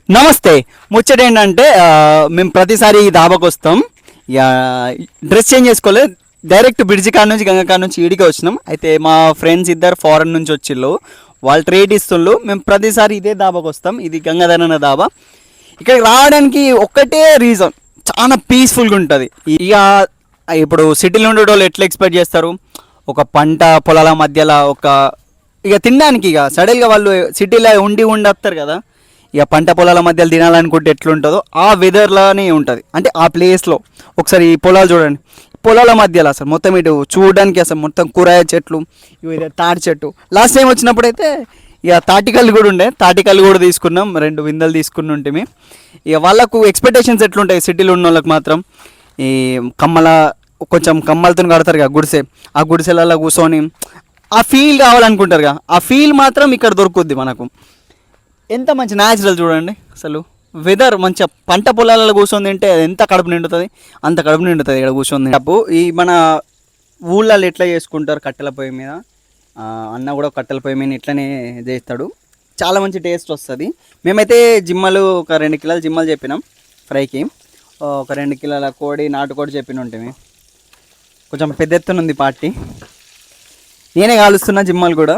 నమస్తే. ముచ్చట ఏంటంటే మేము ప్రతిసారి ఈ దాబాకి వస్తాం. ఇక డ్రెస్ చేంజ్ చేసుకోలే, డైరెక్ట్ బ్రిడ్జి కాడ నుంచి గంగ కాడ నుంచి ఈడికే వచ్చినాం. అయితే మా ఫ్రెండ్స్ ఇద్దరు ఫారెన్ నుంచి వచ్చిళ్ళు, వాళ్ళు ట్రేడ్ ఇస్తుండ్రు. మేము ప్రతిసారి ఇదే దాబాకి వస్తాం. ఇది గంగాధర్ అన్న దాబా. ఇక్కడికి రావడానికి ఒక్కటే రీజన్, చాలా పీస్ఫుల్గా ఉంటుంది. ఇక ఇప్పుడు సిటీలో ఉండే వాళ్ళు ఎట్లా ఎక్స్పెక్ట్ చేస్తారు, ఒక పంట పొలాల మధ్యలో ఇక తినడానికి ఇక సడన్గా వాళ్ళు సిటీలో ఉండి వస్తారు కదా, ఇక పంట పొలాల మధ్యలో తినాలనుకుంటే ఎట్లుంటుందో ఆ వెదర్లోనే ఉంటుంది. అంటే ఆ ప్లేస్లో ఒకసారి ఈ పొలాలు చూడండి, పొలాల మధ్యలో అసలు మొత్తం ఇటు చూడడానికి అసలు మొత్తం కూరగాయ చెట్లు, ఇవి తాటి చెట్టు. లాస్ట్ టైం వచ్చినప్పుడు అయితే ఇక తాటికల్లు కూడా ఉండే, తాటికల్లు కూడా తీసుకున్నాం, 2 విందలు తీసుకుని ఉంటే. ఇక వాళ్ళకు ఎక్స్పెక్టేషన్స్ ఎట్లుంటాయి సిటీలో ఉన్న వాళ్ళకి మాత్రం, ఈ కొంచెం కమ్మలతో కడతారు కదా గుడిసె, ఆ గుడిసెలలో కూర్చొని ఆ ఫీల్ కావాలనుకుంటారు కదా, ఆ ఫీల్ మాత్రం ఇక్కడ దొరుకుద్ది మనకు. ఎంత మంచి న్యాచురల్ చూడండి, అసలు వెదర్ మంచిగా పంట పొలాలలో కూర్చొని తింటే ఎంత కడుపు నిండుతుంది, అంత కడుపు నిండుతుంది ఇక్కడ కూర్చొని. ఈ మన ఊళ్ళల్లో ఎట్లా చేసుకుంటారు కట్టెల పొయ్యి మీద, అన్న కూడా కట్టెల పొయ్యి మీద ఇట్లనే చేస్తాడు, చాలా మంచి టేస్ట్ వస్తుంది. మేమైతే జిమ్మలు ఒక 2 కిలోల జిమ్మలు చెప్పినాం ఫ్రైకి, ఒక 2 కిలోల కోడి నాటుకోడి చెప్పిన ఉంటే. కొంచెం పెద్ద ఎత్తున ఉంది పార్టీ, నేనే కాలుస్తున్నా జిమ్మలు కూడా.